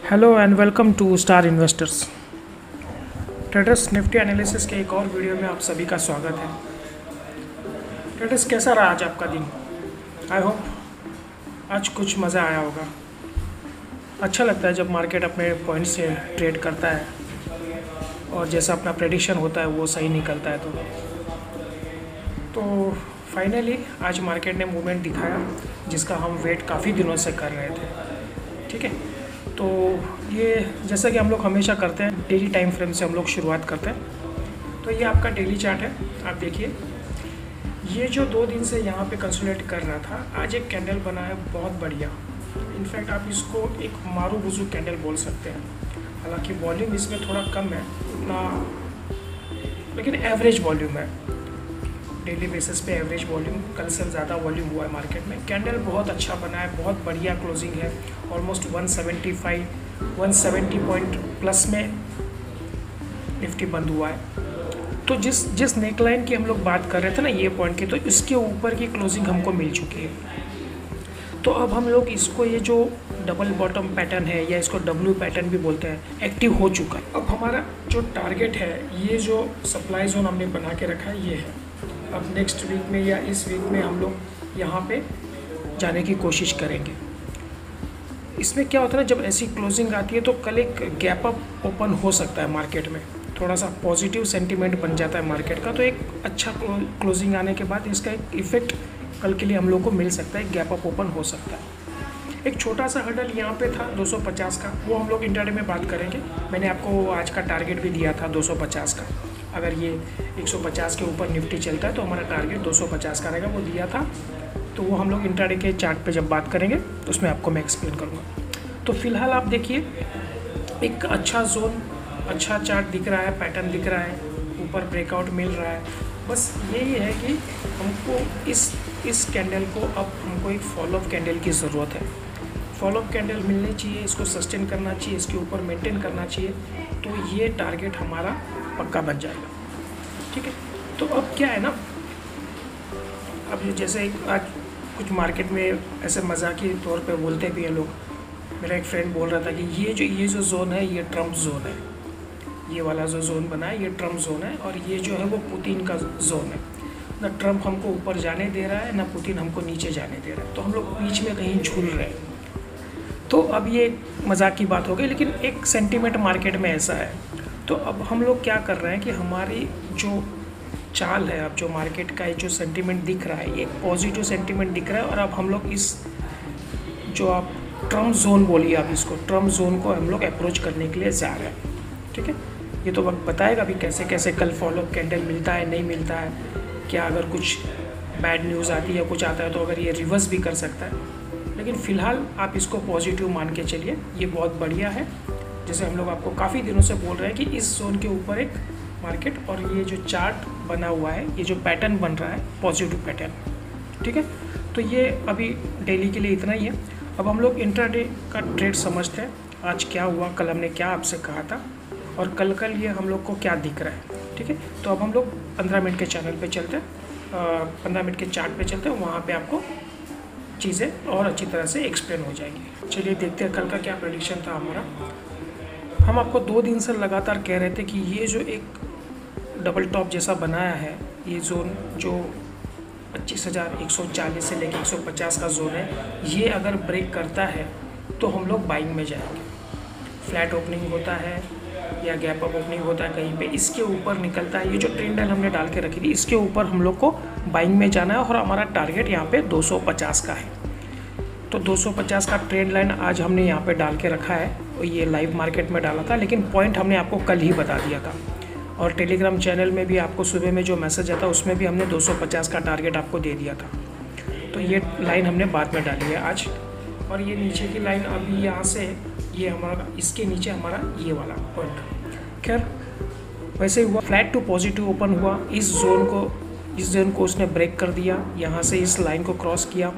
Hello and welcome to star investors. Traders Nifty analysis के एक और वीडियो में आप सभी का स्वागत है। ट्रेडर्स, कैसा रहा आज आपका दिन? आई होप आज कुछ मज़ा आया होगा। अच्छा लगता है जब मार्केट अपने पॉइंट से ट्रेड करता है और जैसा अपना प्रेडिक्शन होता है वो सही निकलता है। तो फाइनली आज मार्केट ने मूवमेंट दिखाया जिसका हम वेट काफ़ी दिनों से कर रहे थे। ठीक है, तो ये जैसा कि हम लोग हमेशा करते हैं, डेली टाइम फ्रेम से हम लोग शुरुआत करते हैं। तो ये आपका डेली चार्ट है। आप देखिए, ये जो 2 दिन से यहाँ पे कंसोलिडेट कर रहा था, आज एक कैंडल बना है बहुत बढ़िया। इनफैक्ट आप इसको एक मारू बुजू कैंडल बोल सकते हैं। हालांकि वॉल्यूम इसमें थोड़ा कम है उतना, लेकिन एवरेज वॉल्यूम है। डेली बेसिस पे एवरेज वॉल्यूम, कल से ज़्यादा वॉल्यूम हुआ है मार्केट में। कैंडल बहुत अच्छा बना है, बहुत बढ़िया क्लोजिंग है। ऑलमोस्ट 170 पॉइंट प्लस में निफ्टी बंद हुआ है। तो जिस नेकलाइन की हम लोग बात कर रहे थे ना, ये पॉइंट की, तो इसके ऊपर की क्लोजिंग हमको मिल चुकी है। तो अब हम लोग इसको, ये जो डबल बॉटम पैटर्न है या इसको डब्ल्यू पैटर्न भी बोलते हैं, एक्टिव हो चुका है। अब हमारा जो टारगेट है, ये जो सप्लाई जोन हमने बना के रखा है, ये है। अब नेक्स्ट वीक में या इस वीक में हम लोग यहाँ पे जाने की कोशिश करेंगे। इसमें क्या होता है ना, जब ऐसी क्लोजिंग आती है तो कल एक गैप अप ओपन हो सकता है मार्केट में, थोड़ा सा पॉजिटिव सेंटीमेंट बन जाता है मार्केट का। तो एक अच्छा क्लोजिंग आने के बाद इसका एक इफेक्ट कल के लिए हम लोग को मिल सकता है, गैप अप ओपन हो सकता है। एक छोटा सा हर्डल यहाँ पे था 250 का, वो हम लोग इंट्राडे में बात करेंगे। मैंने आपको आज का टारगेट भी दिया था 250 का। अगर ये 150 के ऊपर निफ्टी चलता है तो हमारा टारगेट 250 का रहेगा, वो दिया था। तो वो हम लोग इंट्राडे के चार्ट पे जब बात करेंगे तो उसमें आपको मैं एक्सप्लेन करूँगा। तो फिलहाल आप देखिए, एक अच्छा जोन, अच्छा चार्ट दिख रहा है, पैटर्न दिख रहा है, ऊपर ब्रेकआउट मिल रहा है। बस यही है कि हमको इस कैंडल को, अब हमको एक फॉलोअप कैंडल की ज़रूरत है। फॉलोअप कैंडल मिलनी चाहिए, इसको सस्टेन करना चाहिए, इसके ऊपर मेंटेन करना चाहिए, तो ये टारगेट हमारा पक्का बन जाएगा। ठीक है, तो अब क्या है ना, अब जैसे आज कुछ मार्केट में ऐसे मजाकी तौर पे बोलते भी हैं लोग। मेरा एक फ्रेंड बोल रहा था कि ये जो जोन है, ये ट्रम्प जोन है। ये वाला जो जोन बना है, ये ट्रम्प जोन है, और ये जो है वो पुतिन का जोन है। ना ट्रम्प हमको ऊपर जाने दे रहा है, ना पुतिन हमको नीचे जाने दे रहा है। तो हम लोग बीच में कहीं झूल रहे हैं। तो अब ये मजाक की बात हो गई, लेकिन एक सेंटीमेंट मार्केट में ऐसा है। तो अब हम लोग क्या कर रहे हैं कि हमारी जो चाल है, अब जो मार्केट का जो सेंटीमेंट दिख रहा है, ये एक पॉजिटिव सेंटीमेंट दिख रहा है। और अब हम लोग इस, जो आप ट्रम्प जोन बोलिए, आप इसको ट्रम्प जोन को हम लोग अप्रोच करने के लिए जा रहे हैं। ठीक है, ये तो वक्त बताएगा भी कैसे कैसे कल फॉलोअप कैंडल मिलता है, नहीं मिलता है, क्या अगर कुछ बैड न्यूज़ आती है, कुछ आता है तो अगर ये रिवर्स भी कर सकता है। लेकिन फ़िलहाल आप इसको पॉजिटिव मान के चलिए, ये बहुत बढ़िया है। जैसे हम लोग आपको काफ़ी दिनों से बोल रहे हैं कि इस जोन के ऊपर एक मार्केट, और ये जो चार्ट बना हुआ है, ये जो पैटर्न बन रहा है, पॉजिटिव पैटर्न। ठीक है, तो ये अभी डेली के लिए इतना ही है। अब हम लोग इंट्राडे का ट्रेड समझते हैं। आज क्या हुआ, कल हमने क्या आपसे कहा था, और कल ये हम लोग को क्या दिख रहा है। ठीक है, तो अब हम लोग 15 मिनट के चैनल पे चलते हैं, 15 मिनट के चार्ट पे चलते हैं। वहाँ पे आपको चीज़ें और अच्छी तरह से एक्सप्लेन हो जाएंगी। चलिए देखते हैं कल का क्या प्रेडिक्शन था हमारा। हम आपको 2 दिन से लगातार कह रहे थे कि ये जो एक डबल टॉप जैसा बनाया है, ये जोन जो 25,140 से लेकर 150 का जोन है, ये अगर ब्रेक करता है तो हम लोग बाइंग में जाएंगे। फ्लैट ओपनिंग होता है या गैप अप ओपनिंग होता है, कहीं पे इसके ऊपर निकलता है, ये जो ट्रेंड लाइन हमने डाल के रखी थी, इसके ऊपर हम लोग को बाइंग में जाना है। और हमारा टारगेट यहाँ पे 250 का है। तो 250 का ट्रेंड लाइन आज हमने यहाँ पे डाल के रखा है, और ये लाइव मार्केट में डाला था, लेकिन पॉइंट हमने आपको कल ही बता दिया था। और टेलीग्राम चैनल में भी आपको सुबह में जो मैसेज आता, उसमें भी हमने 250 का टारगेट आपको दे दिया था। तो ये लाइन हमने बाद में डाली है आज। और ये नीचे की लाइन अभी यहाँ से, ये हमारा, इसके नीचे हमारा ये वाला पॉइंट। खैर, वैसे हुआ, फ्लैट टू पॉजिटिव ओपन हुआ। इस जोन को उसने ब्रेक कर दिया, यहाँ से इस लाइन को क्रॉस किया,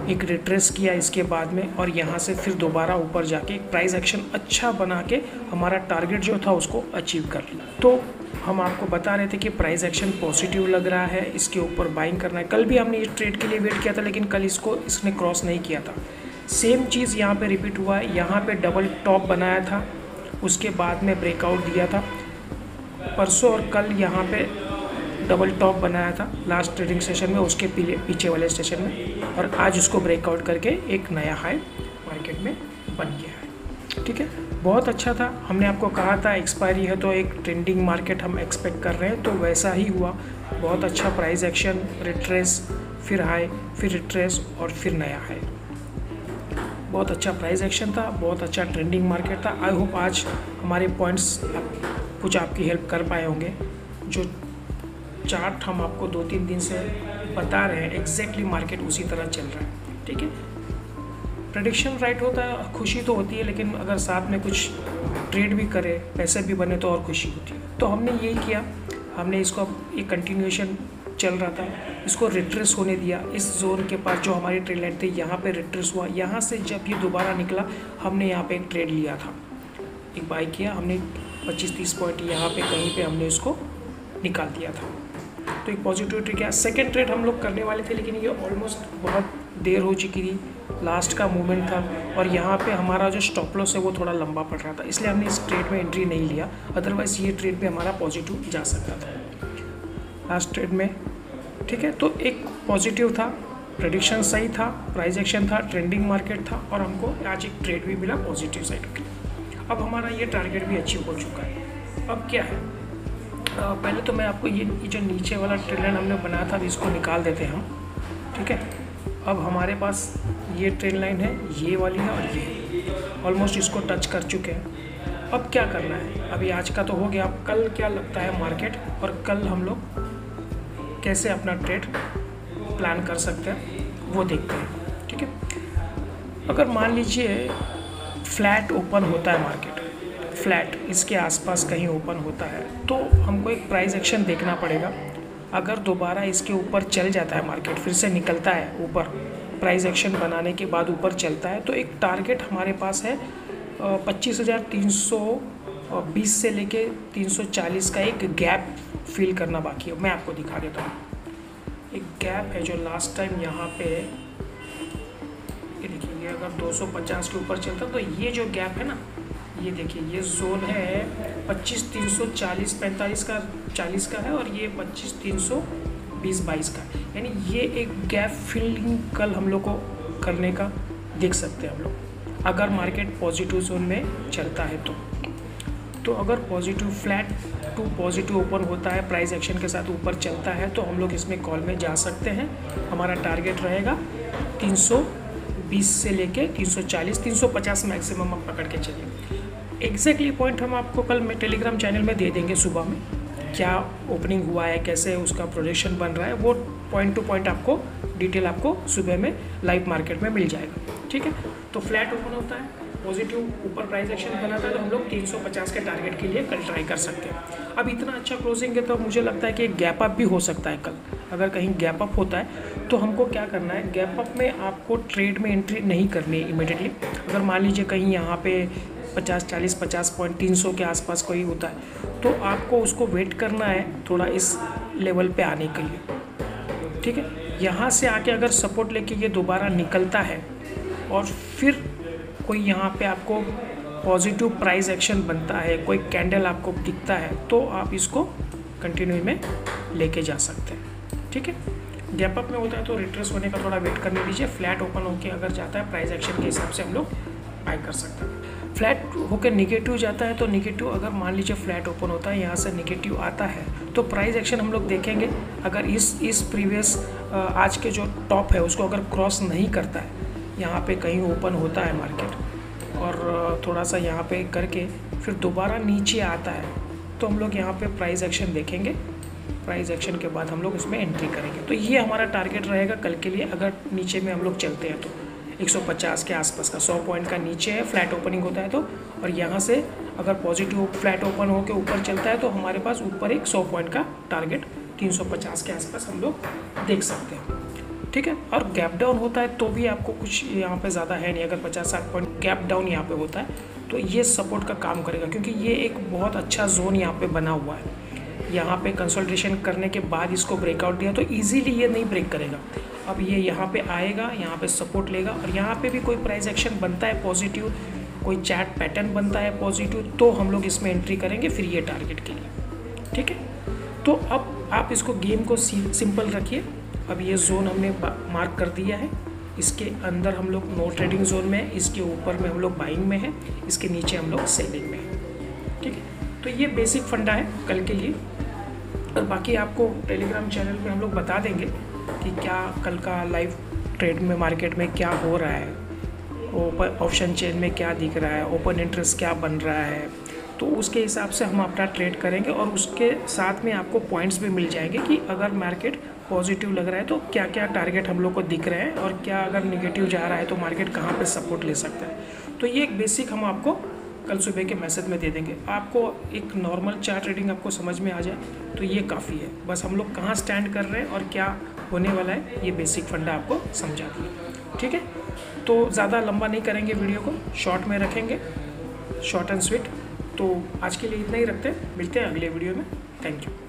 एक रिट्रेस किया इसके बाद में, और यहाँ से फिर दोबारा ऊपर जाके एक प्राइस एक्शन अच्छा बना के हमारा टारगेट जो था उसको अचीव कर लिया। तो हम आपको बता रहे थे कि प्राइस एक्शन पॉजिटिव लग रहा है, इसके ऊपर बाइंग करना है। कल भी हमने इस ट्रेड के लिए वेट किया था, लेकिन कल इसने क्रॉस नहीं किया था। सेम चीज़ यहाँ पे रिपीट हुआ है। यहाँ पे डबल टॉप बनाया था, उसके बाद में ब्रेकआउट दिया था। परसों और कल यहाँ पे डबल टॉप बनाया था लास्ट ट्रेडिंग सेशन में, उसके पीछे वाले सेशन में, और आज उसको ब्रेकआउट करके एक नया हाई मार्केट में बन गया है। ठीक है, बहुत अच्छा था। हमने आपको कहा था एक्सपायरी है तो एक ट्रेंडिंग मार्केट हम एक्सपेक्ट कर रहे हैं, तो वैसा ही हुआ। बहुत अच्छा प्राइस एक्शन, रिट्रेस, फिर हाई, फिर रिट्रेस और फिर नया हाई। बहुत अच्छा प्राइस एक्शन था, बहुत अच्छा ट्रेंडिंग मार्केट था। आई होप आज हमारे पॉइंट्स कुछ आपकी हेल्प कर पाए होंगे। जो चार्ट हम आपको 2-3 दिन से बता रहे हैं, एग्जैक्टली मार्केट उसी तरह चल रहा है। ठीक है, प्रेडिक्शन राइट होता है, खुशी तो होती है, लेकिन अगर साथ में कुछ ट्रेड भी करे, पैसे भी बने तो और खुशी होती है। तो हमने यही किया, हमने इसको एक कंटिन्यूएशन चल रहा था, इसको रिट्रेस होने दिया। इस जोन के पास जो हमारी ट्रेड लाइन थी यहाँ पे रिट्रेस हुआ। यहाँ से जब ये दोबारा निकला, हमने यहाँ पे एक ट्रेड लिया था, एक बाई किया हमने 25-30 पॉइंट यहाँ पे कहीं पे हमने इसको निकाल दिया था। तो एक पॉजिटिव ट्रेड किया। सेकेंड ट्रेड हम लोग करने वाले थे, लेकिन ये ऑलमोस्ट बहुत देर हो चुकी थी, लास्ट का मूवमेंट था, और यहाँ पे हमारा जो स्टॉप लॉस है वो थोड़ा लंबा पड़ रहा था, इसलिए हमने इस ट्रेड में एंट्री नहीं लिया। अदरवाइज़ ये ट्रेड भी हमारा पॉजिटिव जा सकता था लास्ट ट्रेड में। ठीक है, तो एक पॉजिटिव था, प्रेडिक्शन सही था, प्राइस एक्शन था, ट्रेंडिंग मार्केट था, और हमको आज एक ट्रेड भी मिला पॉजिटिव साइड के। अब हमारा ये टारगेट भी अचीव हो चुका है। अब क्या है, पहले तो मैं आपको ये जो नीचे वाला ट्रेड लाइन हमने बनाया था, इसको निकाल देते हैं हम। ठीक है, अब हमारे पास ये ट्रेड लाइन है, ये वाली है, और ये ऑलमोस्ट इसको टच कर चुके हैं। अब क्या करना है, अभी आज का तो हो गया, अब कल क्या लगता है मार्केट, और कल हम लोग कैसे अपना ट्रेड प्लान कर सकते हैं वो देखते हैं। ठीक है, अगर मान लीजिए फ्लैट ओपन होता है मार्केट, फ्लैट इसके आसपास कहीं ओपन होता है, तो हमको एक प्राइस एक्शन देखना पड़ेगा। अगर दोबारा इसके ऊपर चल जाता है मार्केट, फिर से निकलता है ऊपर, प्राइस एक्शन बनाने के बाद ऊपर चलता है, तो एक टारगेट हमारे पास है 25,320 से लेके 340 का एक गैप फिल करना बाकी है। मैं आपको दिखा देता हूँ, एक गैप है जो लास्ट टाइम यहाँ पे, ये देखिए, ये अगर 250 के ऊपर चलता तो ये जो गैप है ना, ये देखिए, ये जोन है 25,340 45 का 40 का है, और ये 25,320 22 का, यानी ये एक गैप फिलिंग कल हम लोग को करने का देख सकते हैं हम लोग, अगर मार्केट पॉजिटिव जोन में चलता है तो अगर positive flat to positive open होता है, प्राइस एक्शन के साथ ऊपर चलता है, तो हम लोग इसमें कॉल में जा सकते हैं। हमारा टारगेट रहेगा 320 से लेके 340 350 मैक्सिमम आप पकड़ के चलिए। एग्जैक्टली पॉइंट हम आपको कल मैं टेलीग्राम चैनल में दे देंगे सुबह में, क्या ओपनिंग हुआ है, कैसे उसका प्रोजेक्शन बन रहा है, वो पॉइंट टू पॉइंट आपको डिटेल आपको सुबह में लाइव मार्केट में मिल जाएगा। ठीक है, तो फ्लैट ओपन होता है, पॉजिटिव ऊपर प्राइस एक्शन बनाता है, तो हम लोग 350 के टारगेट के लिए कल ट्राई कर सकते हैं। अब इतना अच्छा क्लोजिंग है तो मुझे लगता है कि एक गैप अप भी हो सकता है कल। अगर कहीं गैप अप होता है तो हमको क्या करना है, गैप अप में आपको ट्रेड में एंट्री नहीं करनी है इमीडिएटली। अगर मान लीजिए कहीं यहाँ पे 50 पॉइंट 300 के आसपास कोई होता है, तो आपको उसको वेट करना है थोड़ा इस लेवल पे आने के लिए। ठीक है, यहाँ से आके अगर सपोर्ट लेके ये दोबारा निकलता है और फिर कोई यहाँ पे आपको पॉजिटिव प्राइस एक्शन बनता है, कोई कैंडल आपको दिखता है, तो आप इसको कंटिन्यू में लेके जा सकते हैं। ठीक है, गैप अप में होता है तो रिट्रेस होने का थोड़ा वेट करने दीजिए। फ्लैट ओपन होके अगर जाता है प्राइस एक्शन के हिसाब से हम लोग बाय कर सकते हैं। फ्लैट होकर निगेटिव जाता है तो निगेटिव, अगर मान लीजिए फ्लैट ओपन होता है यहाँ से निगेटिव आता है तो प्राइस एक्शन हम लोग देखेंगे। अगर इस प्रीवियस आज के जो टॉप है उसको अगर क्रॉस नहीं करता है, यहाँ पे कहीं ओपन होता है मार्केट और थोड़ा सा यहाँ पे करके फिर दोबारा नीचे आता है, तो हम लोग यहाँ पे प्राइस एक्शन देखेंगे। प्राइस एक्शन के बाद हम लोग इसमें एंट्री करेंगे। तो ये हमारा टारगेट रहेगा कल के लिए। अगर नीचे में हम लोग चलते हैं तो 150 के आसपास का 100 पॉइंट का नीचे है, फ्लैट ओपनिंग होता है तो, और यहाँ से अगर पॉजिटिव फ्लैट ओपन होकर ऊपर चलता है तो हमारे पास ऊपर एक 100 पॉइंट का टारगेट 350 के आसपास हम लोग देख सकते हैं। ठीक है, और गैप डाउन होता है तो भी आपको कुछ यहाँ पे ज़्यादा है नहीं। अगर 50-60 पॉइंट गैप डाउन यहाँ पे होता है तो ये सपोर्ट का काम करेगा, क्योंकि ये एक बहुत अच्छा जोन यहाँ पे बना हुआ है। यहाँ पे कंसोलिडेशन करने के बाद इसको ब्रेकआउट दिया तो इजीली ये नहीं ब्रेक करेगा। अब ये यहाँ पे आएगा, यहाँ पे सपोर्ट लेगा और यहाँ पे भी कोई प्राइस एक्शन बनता है पॉजिटिव, कोई चैट पैटर्न बनता है पॉजिटिव, तो हम लोग इसमें एंट्री करेंगे फिर ये टारगेट के लिए। ठीक है, तो अब आप इसको गेम को सिंपल रखिए। अब ये जोन हमने मार्क कर दिया है, इसके अंदर हम लोग नो ट्रेडिंग जोन में है, इसके ऊपर में हम लोग बाइंग में है, इसके नीचे हम लोग सेलिंग में है। ठीक है, तो ये बेसिक फंडा है कल के लिए। और बाकी आपको टेलीग्राम चैनल पे हम लोग बता देंगे कि क्या कल का लाइव ट्रेड में मार्केट में क्या हो रहा है, ओपन ऑप्शन चेन में क्या दिख रहा है, ओपन इंटरेस्ट क्या बन रहा है, तो उसके हिसाब से हम अपना ट्रेड करेंगे। और उसके साथ में आपको पॉइंट्स भी मिल जाएंगे कि अगर मार्केट पॉजिटिव लग रहा है तो क्या क्या टारगेट हम लोग को दिख रहे हैं, और क्या अगर निगेटिव जा रहा है तो मार्केट कहाँ पे सपोर्ट ले सकता है। तो ये एक बेसिक हम आपको कल सुबह के मैसेज में दे देंगे। आपको एक नॉर्मल चार्ट ट्रेडिंग आपको समझ में आ जाए तो ये काफ़ी है। बस हम लोग कहाँ स्टैंड कर रहे हैं और क्या होने वाला है, ये बेसिक फंडा आपको समझा दिया। ठीक है, तो ज़्यादा लंबा नहीं करेंगे, वीडियो को शॉर्ट में रखेंगे, शॉर्ट एंड स्वीट। तो आज के लिए इतना ही रखते हैं, मिलते हैं अगले वीडियो में। Thank you.